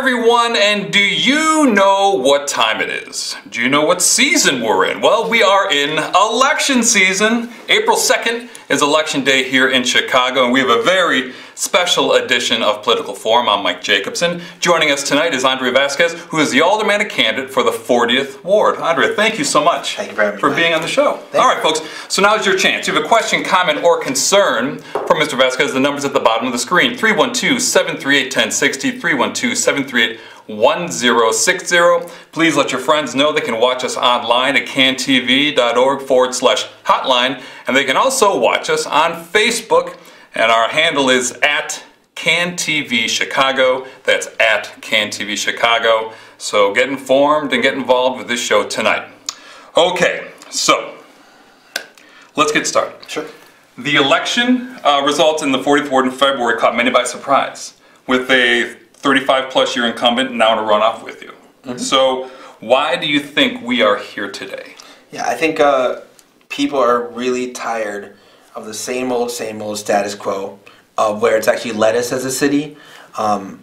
everyone, and do you know what time it is? Do you know what season we're in? Well, we are in election season. April 2nd is election day here in Chicago, and we have a very special edition of Political Forum. I'm Mike Jacobson. Joining us tonight is Andre Vasquez, who is the alderman candidate for the 40th Ward. Andre, thank you so much for being on the show. All right, folks, so now is your chance. If you have a question, comment, or concern for Mr. Vasquez, the number's at the bottom of the screen, 312-738-1060, 312-738-1060. Please let your friends know they can watch us online at cantv.org/hotline, and they can also watch us on Facebook, and our handle is at CanTV Chicago. That's at CanTV Chicago. So get informed and get involved with this show tonight. Okay, so let's get started. Sure. The election results in the 40th Ward in February caught many by surprise, with a 35-plus year incumbent now in a runoff with you. So why do you think we are here today? Yeah, I think people are really tired of the same old status quo of where it's actually led us as a city, and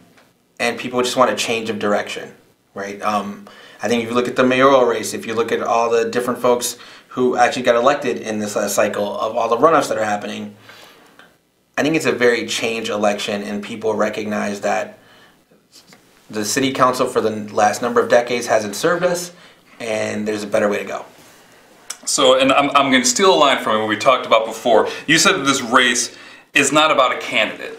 people just want a change of direction, right? I think if you look at the mayoral race, if you look at all the different folks who actually got elected in this last cycle, of all the runoffs that are happening, I think it's a very changed election, and people recognize that the city council for the last number of decades hasn't served us, and there's a better way to go. So, and I'm going to steal a line from what we talked about before. You said that this race is not about a candidate,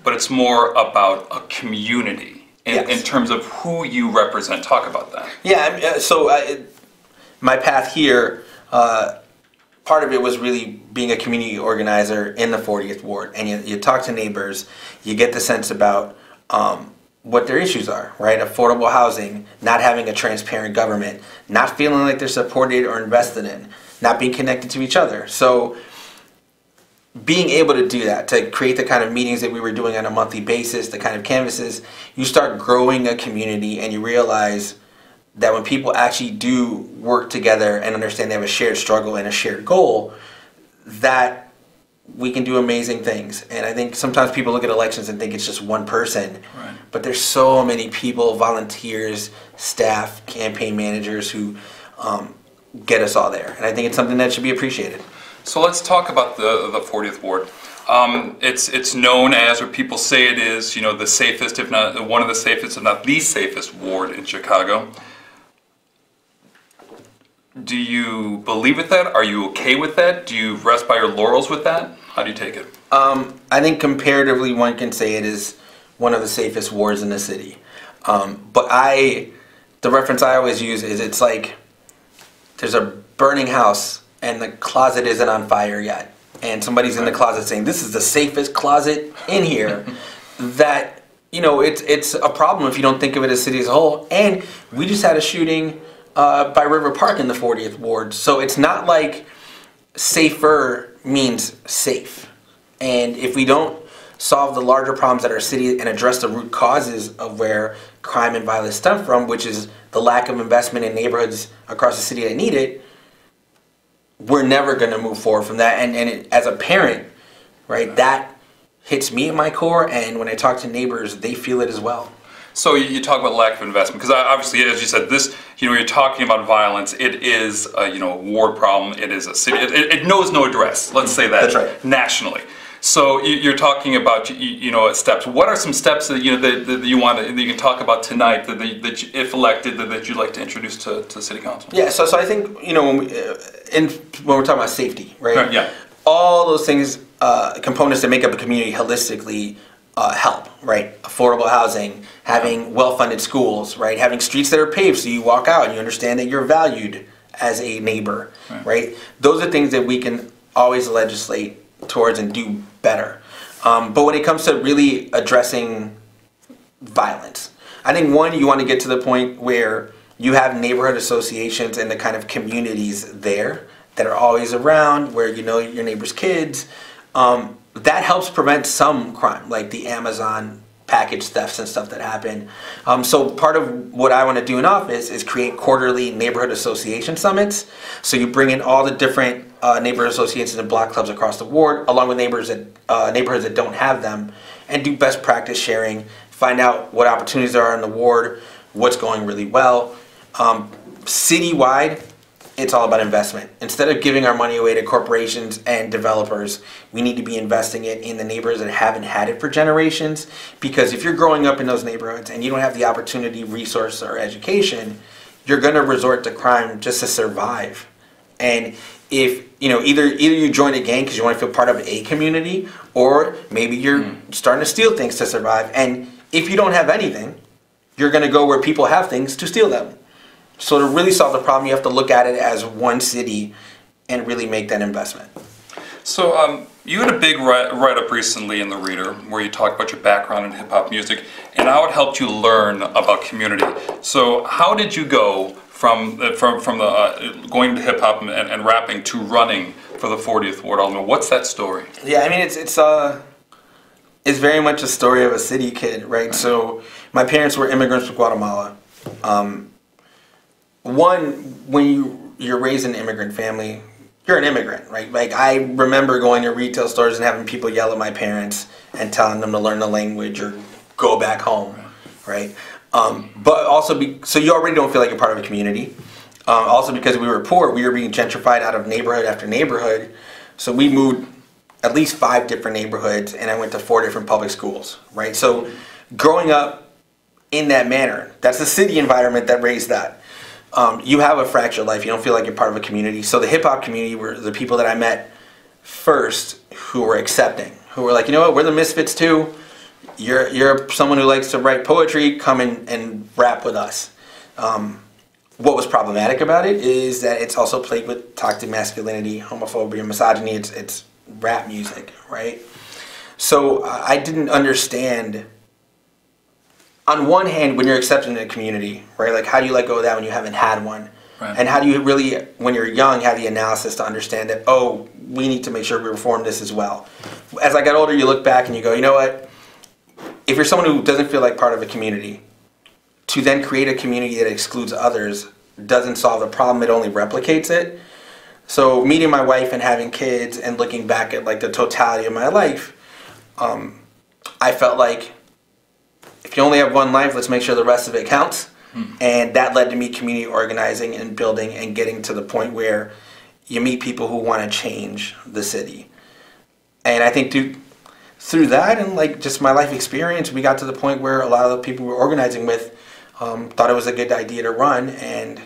but it's more about a community in terms of who you represent. Talk about that. Yeah, so my path here, part of it was really being a community organizer in the 40th Ward. And you talk to neighbors, you get the sense about what their issues are, right? Affordable housing, not having a transparent government, not feeling like they're supported or invested in, not being connected to each other. So being able to do that, to create the kind of meetings that we were doing on a monthly basis, the kind of canvases, you start growing a community, and you realize that when people actually do work together and understand they have a shared struggle and a shared goal, that we can do amazing things. And I think sometimes people look at elections and think it's just one person, right, but there's so many people, volunteers, staff, campaign managers who get us all there. And I think it's something that should be appreciated. So let's talk about the 40th Ward. It's known as, or people say it is, you know, the safest, if not one of the safest, if not the safest ward in Chicago. Do you believe with that? Are you okay with that? Do you rest by your laurels with that? How do you take it? I think comparatively one can say it is one of the safest wards in the city. But the reference I always use is, it's like there's a burning house and the closet isn't on fire yet. And somebody's in the closet saying, this is the safest closet in here. That, you know, it's a problem if you don't think of it as city as a whole. And we just had a shooting by River Park in the 40th Ward. So it's not like safer means safe. And if we don't solve the larger problems at our city and address the root causes of where crime and violence stem from, which is the lack of investment in neighborhoods across the city that need it, we're never going to move forward from that. And as a parent, right, that hits me at my core, and when I talk to neighbors, they feel it as well. So you talk about lack of investment, because obviously, as you said, this, you know, you're talking about violence. It is a, you know, a ward problem. It is a city. It knows no address. Let's say that. That's right. Nationally. So you're talking about, you know, steps. What are some steps that, you know, that you want to, that you can talk about tonight, that you, if elected, that you'd like to introduce to City Council? Yeah. So I think, you know, when we're talking about safety, right? Yeah. All those things, components that make up a community holistically help, right? Affordable housing, having well-funded schools, right? Having streets that are paved so you walk out and you understand that you're valued as a neighbor, right? Those are things that we can always legislate towards and do better. But when it comes to really addressing violence, I think one, you want to get to the point where you have neighborhood associations and the kind of communities there that are always around, where you know your neighbor's kids. That helps prevent some crime, like the Amazon package thefts and stuff that happen. So part of what I want to do in office is create quarterly neighborhood association summits. So you bring in all the different neighborhood associations and block clubs across the ward, along with neighborhoods that don't have them, and do best practice sharing, find out what opportunities there are in the ward, what's going really well. Citywide, it's all about investment. Instead of giving our money away to corporations and developers, we need to be investing it in the neighborhoods that haven't had it for generations. Because if you're growing up in those neighborhoods and you don't have the opportunity, resource, or education, you're going to resort to crime just to survive. And if, either you join a gang because you want to feel part of a community, or maybe you're starting to steal things to survive. And if you don't have anything, you're going to go where people have things to steal them. So to really solve the problem, you have to look at it as one city and really make that investment. So you had a big write-up recently in the Reader where you talked about your background in hip-hop music and how it helped you learn about community. So how did you go from going to hip-hop and rapping to running for the 40th Ward Alderman? What's that story? Yeah, I mean, it's very much a story of a city kid, right? So my parents were immigrants from Guatemala. When you're raised in an immigrant family, you're an immigrant, right? Like, I remember going to retail stores and having people yell at my parents and telling them to learn the language or go back home, right? But also, so you already don't feel like you're part of a community. Also, because we were poor, we were being gentrified out of neighborhood after neighborhood. So we moved at least 5 different neighborhoods, and I went to 4 different public schools, right? So growing up in that manner, that's the city environment that raised that. You have a fractured life. You don't feel like you're part of a community. So the hip-hop community were the people that I met first who were accepting, who were like, you know what, we're the misfits too. You're someone who likes to write poetry, come in and rap with us. What was problematic about it is that it's also plagued with toxic masculinity, homophobia, misogyny. It's rap music, right? So I didn't understand. On one hand, when you're accepting a community, right? Like, how do you let go of that when you haven't had one? Right. And how do you really, when you're young, have the analysis to understand that, oh, we need to make sure we reform this as well. As I got older, you look back and you go, you know what? If you're someone who doesn't feel like part of a community, to then create a community that excludes others doesn't solve the problem, it only replicates it. So meeting my wife and having kids and looking back at like the totality of my life, I felt like, if you only have one life, let's make sure the rest of it counts. And that led to me community organizing and building and getting to the point where you meet people who want to change the city. And I think through that and like just my life experience, we got to the point where a lot of the people we were organizing with thought it was a good idea to run, and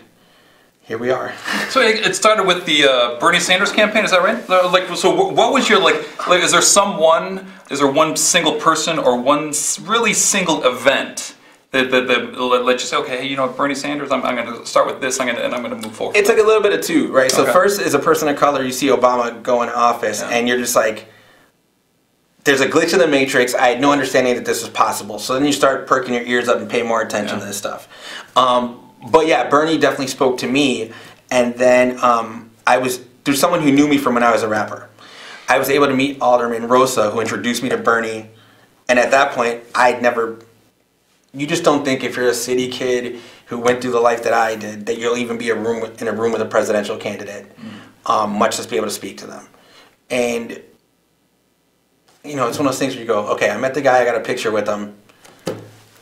here we are. So it started with the Bernie Sanders campaign, is that right? Like, so what was your, like is there one single person or one really single event that let you say, okay, hey, you know, Bernie Sanders, I'm going to start with this, and I'm going to move forward? It's like a little bit of two, right? So first, as a person of color, you see Obama go in office, and you're just like, there's a glitch in the matrix. I had no understanding that this was possible. So then you start perking your ears up and pay more attention to this stuff. But yeah, Bernie definitely spoke to me, and then I was, through someone who knew me from when I was a rapper, I was able to meet Alderman Rosa, who introduced me to Bernie, and at that point, you just don't think if you're a city kid who went through the life that I did, that you'll even be in a room with a presidential candidate, much less be able to speak to them. And, you know, it's one of those things where you go, okay, I met the guy, I got a picture with him.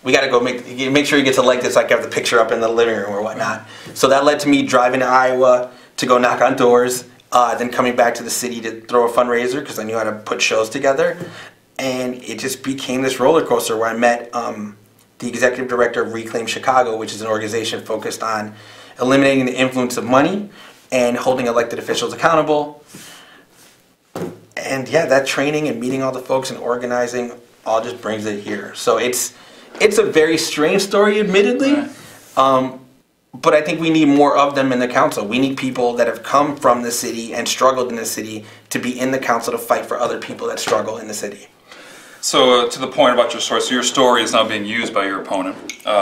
We got to go make sure he gets elected so I can have the picture up in the living room or whatnot. So that led to me driving to Iowa to go knock on doors, then coming back to the city to throw a fundraiser because I knew how to put shows together. And it just became this roller coaster where I met the executive director of Reclaim Chicago, which is an organization focused on eliminating the influence of money and holding elected officials accountable. And yeah, that training and meeting all the folks and organizing all just brings it here. So it's a very strange story, admittedly, but I think we need more of them in the council. We need people that have come from the city and struggled in the city to be in the council to fight for other people that struggle in the city. So to the point about your story, so your story is now being used by your opponent,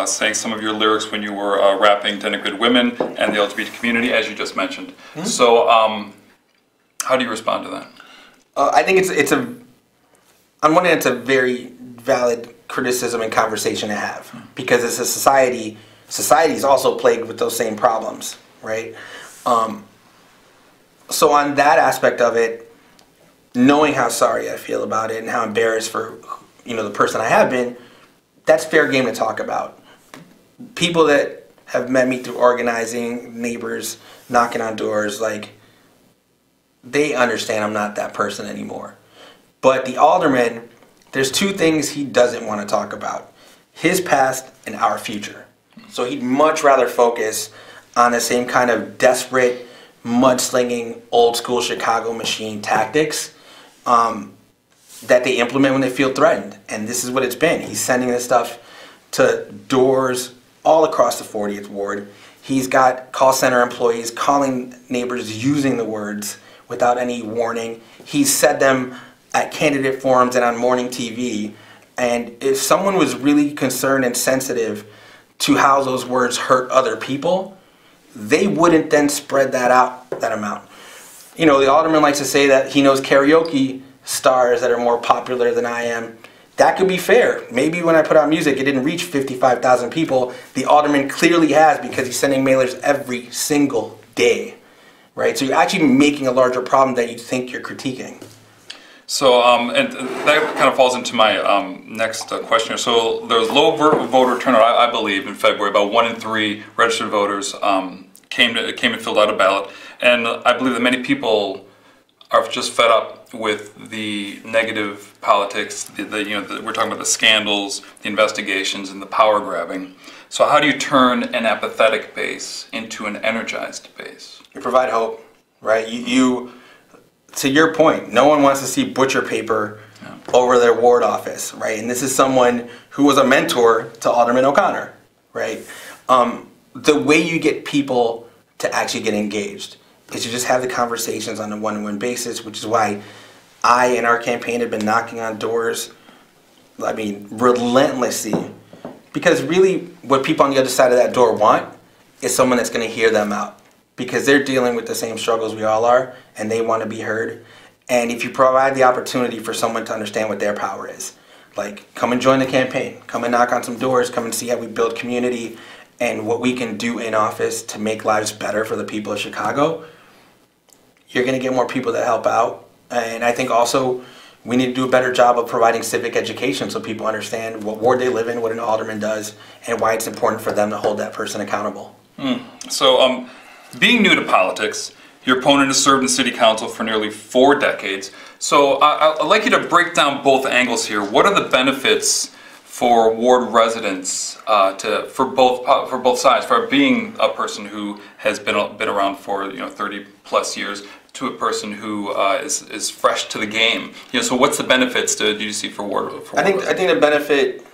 saying some of your lyrics when you were rapping denigrated women and the LGBT community, as you just mentioned. Mm-hmm. So how do you respond to that? I think on one hand, it's a very valid criticism and conversation to have, because as a society is also plagued with those same problems, right? So on that aspect of it, knowing how sorry I feel about it and how embarrassed for, you know, the person I have been, that's fair game to talk about. People that have met me through organizing, neighbors knocking on doors, like, they understand I'm not that person anymore. But the alderman, there's two things he doesn't want to talk about: his past and our future. So he'd much rather focus on the same kind of desperate, mudslinging, old school Chicago machine tactics that they implement when they feel threatened. And this is what it's been. He's sending this stuff to doors all across the 40th Ward. He's got call center employees calling neighbors using the words without any warning. He's said them at candidate forums and on morning TV. And if someone was really concerned and sensitive to how those words hurt other people, they wouldn't then spread that out that amount. You know, the alderman likes to say that he knows karaoke stars that are more popular than I am. That could be fair. Maybe when I put out music, it didn't reach 55,000 people. The alderman clearly has, because he's sending mailers every single day, right? So you're actually making a larger problem that you think you're critiquing. So, and that kind of falls into my next question. So there was low voter turnout, I believe, in February. About 1 in 3 registered voters came and filled out a ballot. And I believe that many people are just fed up with the negative politics. We're talking about the scandals, the investigations, and the power grabbing. So how do you turn an apathetic base into an energized base? You provide hope, right? You to your point, no one wants to see butcher paper over their ward office, right? And this is someone who was a mentor to Alderman O'Connor, right? The way you get people to actually get engaged is to just have the conversations on a one-on-one basis, which is why I and our campaign have been knocking on doors, I mean, relentlessly. Because really what people on the other side of that door want is someone that's going to hear them out. Because they're dealing with the same struggles we all are, and they want to be heard. And if you provide the opportunity for someone to understand what their power is, like, come and join the campaign, come and knock on some doors, come and see how we build community and what we can do in office to make lives better for the people of Chicago, you're going to get more people that help out. And I think also we need to do a better job of providing civic education so people understand what ward they live in, what an alderman does, and why it's important for them to hold that person accountable. So, being new to politics, your opponent has served in city council for nearly 4 decades. So I'd like you to break down both angles here. What are the benefits for ward residents for both sides, for being a person who has been around for 30 plus years to a person who is fresh to the game? So what's the benefits do you see for ward? I think the benefit.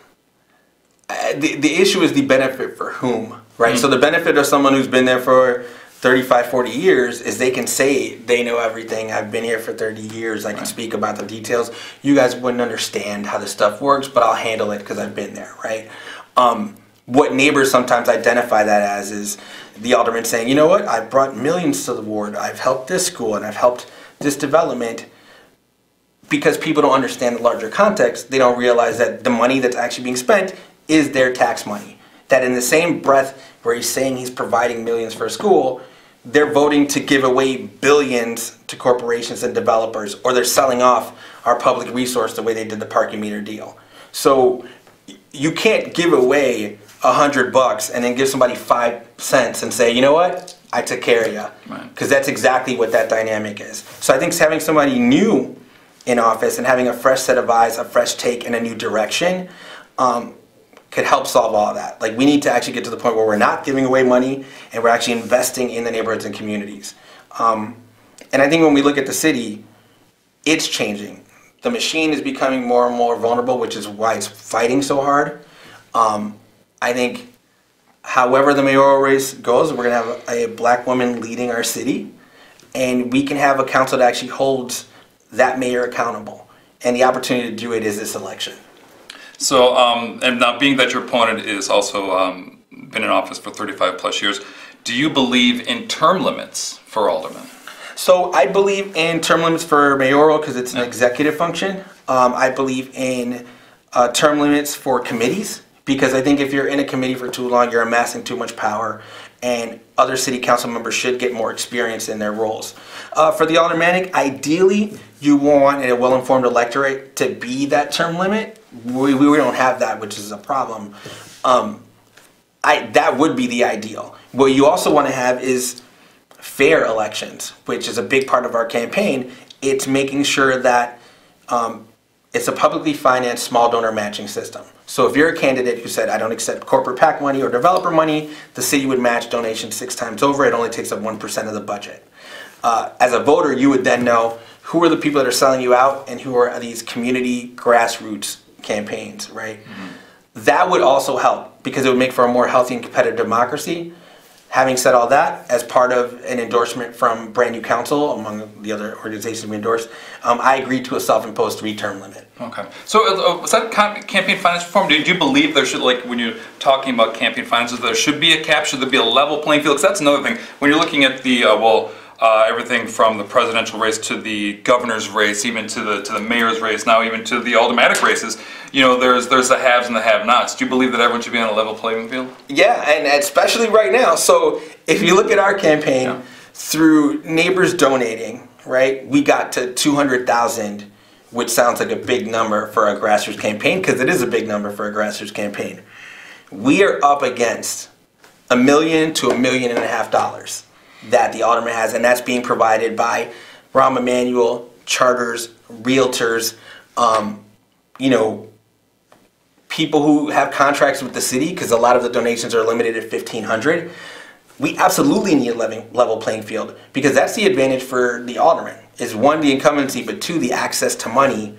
The issue is the benefit for whom, right? So the benefit of someone who's been there for 35, 40 years is they can say they know everything. I've been here for 30 years. I can speak about the details. You guys wouldn't understand how this stuff works, but I'll handle it because I've been there, right? What neighbors sometimes identify that as is the alderman saying, you know what, I've brought millions to the ward. I've helped this school and I've helped this development. Because people don't understand the larger context, they don't realize that the money that's actually being spent is their tax money. That in the same breath where he's saying he's providing millions for a school, they're voting to give away billions to corporations and developers, or they're selling off our public resource the way they did the parking meter deal. So you can't give away $100 and then give somebody 5 cents and say, you know what, I took care of you. Because that's exactly what that dynamic is. So I think having somebody new in office and having a fresh set of eyes, a fresh take, and a new direction could help solve all that. Like, we need to actually get to the point where we're not giving away money and we're actually investing in the neighborhoods and communities. And I think when we look at the city, it's changing. The machine is becoming more and more vulnerable, which is why it's fighting so hard. I think however the mayoral race goes, we're going to have a black woman leading our city, and we can have a council that actually holds that mayor accountable. And the opportunity to do it is this election. So, and now being that your opponent is also been in office for 35 plus years, do you believe in term limits for aldermen? So I believe in term limits for mayoral because it's an executive function. I believe in term limits for committees because I think if you're in a committee for too long, you're amassing too much power, and other city council members should get more experience in their roles. For the aldermanic, ideally, you want a well-informed electorate to be that term limit. We don't have that, which is a problem. That would be the ideal. What you also want to have is fair elections, which is a big part of our campaign. It's making sure that it's a publicly financed small donor matching system. So if you're a candidate who said, I don't accept corporate PAC money or developer money, the city would match donations 6 times over. It only takes up 1% of the budget. As a voter, you would then know who are the people that are selling you out and who are these community grassroots campaigns, right? Mm-hmm. That would also help because it would make for a more healthy and competitive democracy. Having said all that, as part of an endorsement from Brand New Council, among the other organizations we endorsed, I agreed to a self-imposed 3-term limit. Okay. So was that campaign finance reform? Did you believe there should, like when you're talking about campaign finances, there should be a cap? Should there be a level playing field? Because that's another thing. When you're looking at the, everything from the presidential race to the governor's race, even to the mayor's race, now even to the aldermanic races, you know, there's the haves and the have-nots. Do you believe that everyone should be on a level playing field? Yeah, and especially right now. So if you look at our campaign, through neighbors donating, right, we got to 200,000, which sounds like a big number for a grassroots campaign, because it is a big number for a grassroots campaign. We are up against $1 million to $1.5 million that the alderman has, and that's being provided by Rahm Emanuel, charters, realtors, you know, people who have contracts with the city, because a lot of the donations are limited at $1,500. We absolutely need a level playing field, because that's the advantage for the alderman, is 1, the incumbency, but 2, the access to money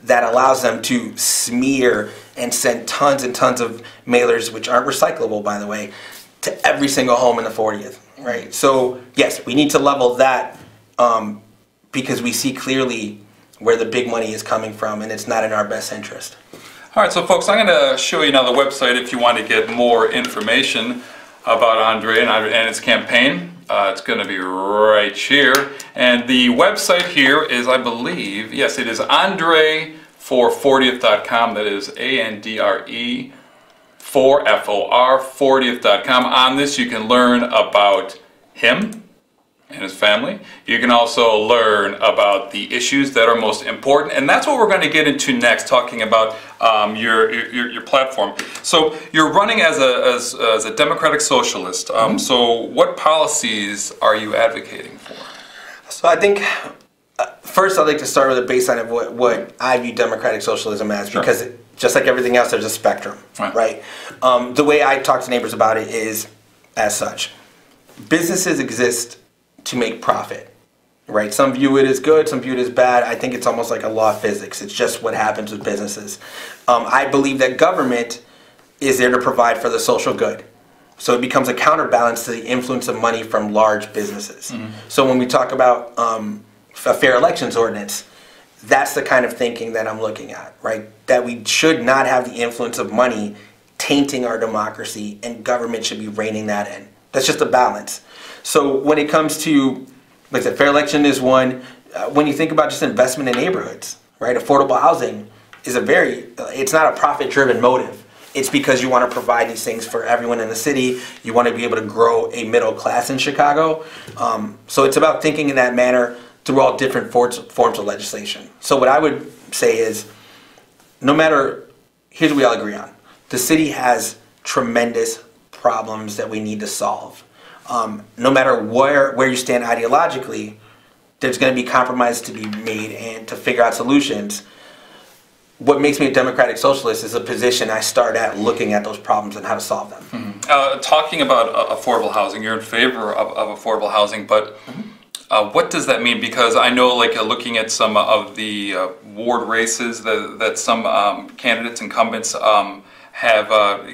that allows them to smear and send tons and tons of mailers, which aren't recyclable, by the way, to every single home in the 40th, right? So yes, we need to level that because we see clearly where the big money is coming from, and it's not in our best interest. All right, so folks, I'm going to show you now the website if you want to get more information about Andre and his campaign. It's going to be right here. And the website here is, I believe, yes, it is andre440th.com. That is ANDRE 4FOR 40th.com. On this, you can learn about him and his family. You can also learn about the issues that are most important, and that's what we're going to get into next, talking about your platform. So you're running as a democratic socialist. So what policies are you advocating for? So I think first I'd like to start with a baseline of what I view democratic socialism as, sure. Because just like everything else, there's a spectrum, right? The way I talk to neighbors about it is as such. Businesses exist to make profit, right? Some view it as good, some view it as bad. I think it's almost like a law of physics. It's just what happens with businesses. I believe that government is there to provide for the social good. So it becomes a counterbalance to the influence of money from large businesses. Mm-hmm. So when we talk about a fair elections ordinance, that's the kind of thinking that I'm looking at, right? That we should not have the influence of money tainting our democracy, and government should be reining that in. That's just a balance. So when it comes to, like I said, fair election is one. When you think about just investment in neighborhoods, right? Affordable housing is it's not a profit-driven motive. It's because you want to provide these things for everyone in the city. You want to be able to grow a middle class in Chicago. So it's about thinking in that manner through all different forms of legislation. So what I would say is, here's what we all agree on. The city has tremendous problems that we need to solve. No matter where you stand ideologically, there's going to be compromises to be made and to figure out solutions. What makes me a democratic socialist is a position I start at looking at those problems and how to solve them. Mm-hmm. Talking about affordable housing, you're in favor of affordable housing, but what does that mean? Because I know, like looking at some of the ward races that some candidates, incumbents have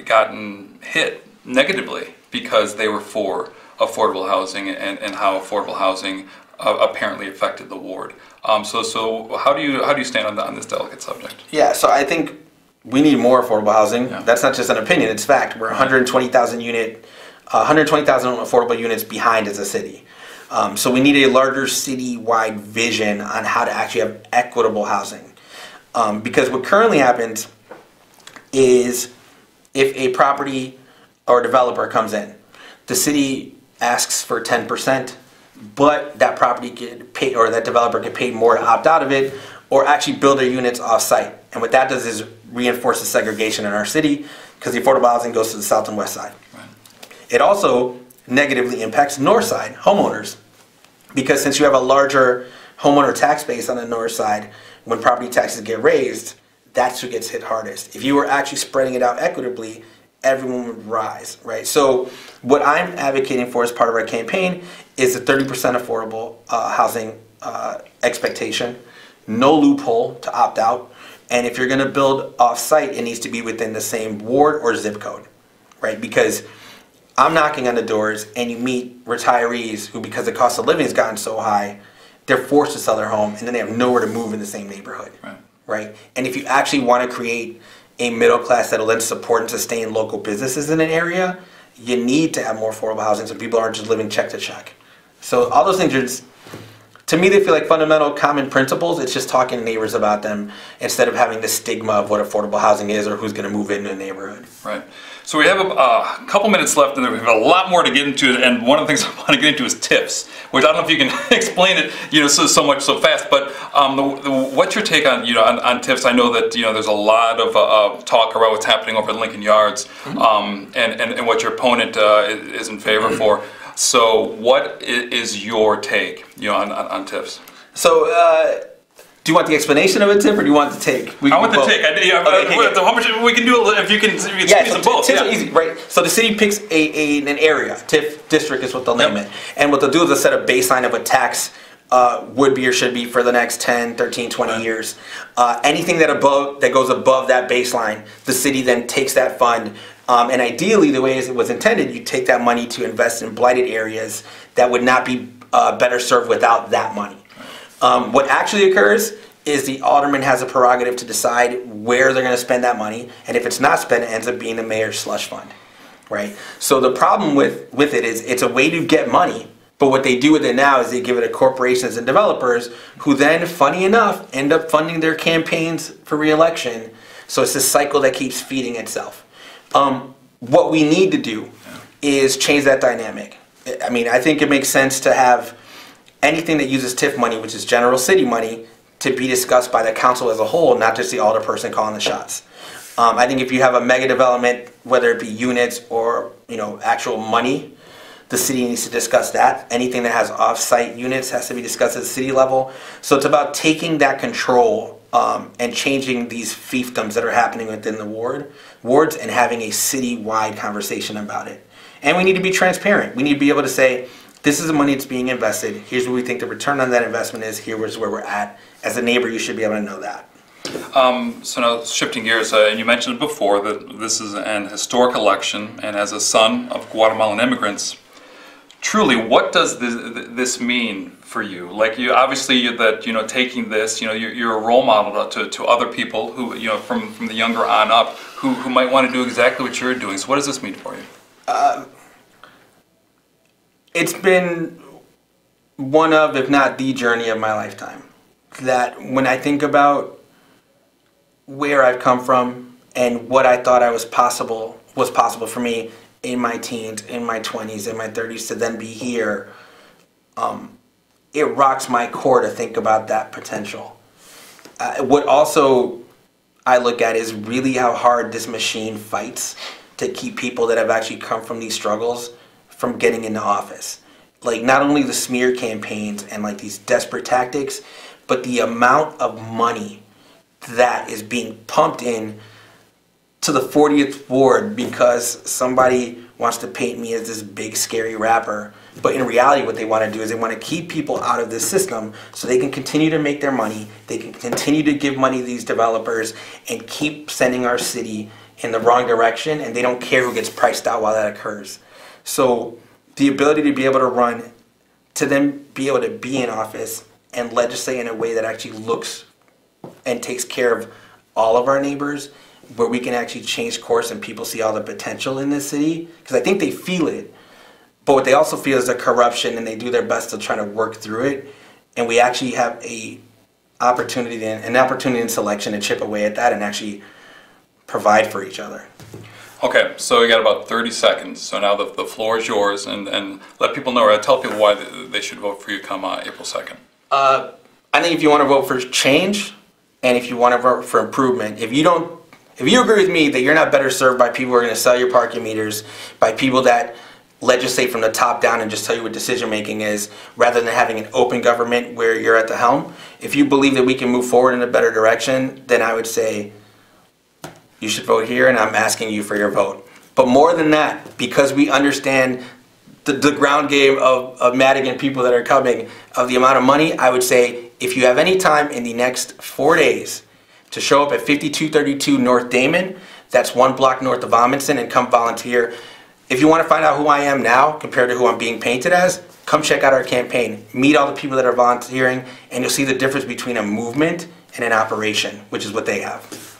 gotten hit negatively because they were for affordable housing and how affordable housing apparently affected the ward. So how do you stand on this delicate subject? Yeah, so I think we need more affordable housing. Yeah. That's not just an opinion; it's fact. We're 120,000 affordable units behind as a city. So we need a larger city-wide vision on how to actually have equitable housing. Because what currently happens is if a property or developer comes in, the city asks for 10%, but that property get paid, or that developer get paid more to opt out of it, or actually build their units off-site. And what that does is reinforces segregation in our city, because the affordable housing goes to the south and west side. Right. It also negatively impacts north side homeowners, because since you have a larger homeowner tax base on the north side, when property taxes get raised, that's who gets hit hardest. If you were actually spreading it out equitably, everyone would rise, right? So what I'm advocating for as part of our campaign is a 30% affordable housing expectation, no loophole to opt out, and if you're gonna build off-site, it needs to be within the same ward or zip code, right? Because I'm knocking on the doors and you meet retirees who, because the cost of living has gotten so high, they're forced to sell their home and then they have nowhere to move in the same neighborhood, right? And if you actually want to create a middle class that'll then support and sustain local businesses in an area, you need to have more affordable housing so people aren't just living check to check. So all those things are just, to me, they feel like fundamental common principles. It's just talking to neighbors about them instead of having the stigma of what affordable housing is or who's going to move into a neighborhood. Right. So we have a couple minutes left, and we have a lot more to get into. And one of the things I want to get into is tips, which I don't know if you can explain it, so much so fast. But what's your take on on tips? I know that there's a lot of talk around what's happening over at Lincoln Yards, and what your opponent is in favor for. So what is your take, on tips? So. Do you want the explanation of a tip, or do you want the take? I want the take. How much we can do if you can squeeze them both. Tips are easy, right? So the city picks an area. TIF district is what they'll name it. And what they'll do is they'll set a baseline of a tax would be or should be for the next 10, 13, 20 years. Anything that goes above that baseline, the city then takes that fund. And ideally, the way it was intended, you take that money to invest in blighted areas that would not be better served without that money. What actually occurs is the alderman has a prerogative to decide where they're going to spend that money, and if it's not spent, it ends up being the mayor's slush fund, right? So the problem with it is it's a way to get money, but what they do with it now is they give it to corporations and developers who then, funny enough, end up funding their campaigns for re-election. So it's this cycle that keeps feeding itself. What we need to do is change that dynamic. I mean, I think it makes sense to have anything that uses TIF money, which is general city money, to be discussed by the council as a whole, not just the alderperson calling the shots. I think if you have a mega development, whether it be units or actual money, the city needs to discuss that. Anything that has off-site units has to be discussed at the city level. So it's about taking that control and changing these fiefdoms that are happening within the wards and having a city-wide conversation about it. And we need to be transparent. We need to be able to say, this is the money that's being invested. Here's what we think the return on that investment is. Here's where we're at. As a neighbor, you should be able to know that. So now shifting gears, and you mentioned before that this is an historic election, and as a son of Guatemalan immigrants, truly, what does this mean for you? Like obviously that taking this, you're a role model to other people who from the younger on up who might want to do exactly what you're doing. So what does this mean for you? It's been one of, if not the journey of my lifetime. That when I think about where I've come from and what I thought was possible for me in my teens, in my 20s, in my 30s to then be here, it rocks my core to think about that potential. What also I look at is really how hard this machine fights to keep people that have actually come from these struggles from getting into office. Like not only the smear campaigns and like these desperate tactics, but the amount of money that is being pumped in to the 40th ward because somebody wants to paint me as this big scary rapper. But in reality what they want to do is they want to keep people out of this system so they can continue to make their money, they can continue to give money to these developers and keep sending our city in the wrong direction, and they don't care who gets priced out while that occurs. So the ability to be able to run, to then be able to be in office and legislate in a way that actually looks and takes care of all of our neighbors, where we can actually change course and people see all the potential in this city, because I think they feel it, but what they also feel is the corruption, and they do their best to try to work through it, and we actually have an opportunity in selection to chip away at that and actually provide for each other. Okay, so you got about 30 seconds. So now the floor is yours, and let people know, or tell people why they should vote for you come April 2nd. I think if you want to vote for change, and if you want to vote for improvement, if you agree with me that you're not better served by people who are going to sell your parking meters, by people that legislate from the top down and just tell you what decision making is, rather than having an open government where you're at the helm, if you believe that we can move forward in a better direction, then I would say you should vote here, and I'm asking you for your vote. But more than that, because we understand the ground game of Madigan people that are coming, of the amount of money, I would say if you have any time in the next 4 days to show up at 5232 North Damon, that's 1 block north of Amundsen, and come volunteer. If you want to find out who I am now compared to who I'm being painted as, come check out our campaign. Meet all the people that are volunteering, and you'll see the difference between a movement and an operation, which is what they have.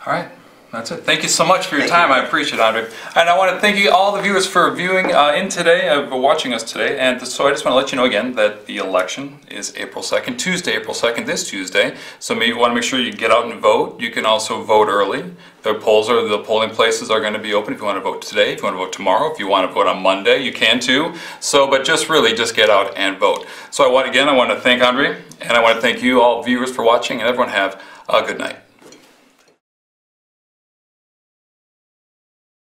All right, that's it. Thank you so much for your time. I appreciate it, Andre. And I want to thank you, all the viewers, for viewing in today, for watching us today. And so I just want to let you know again that the election is April 2nd, Tuesday, April 2nd, this Tuesday. So you want to make sure you get out and vote. You can also vote early. The polling places are going to be open if you want to vote today, if you want to vote tomorrow, if you want to vote on Monday, you can too. So, but just get out and vote. So I want to thank Andre, and I want to thank you all viewers for watching, and everyone have a good night.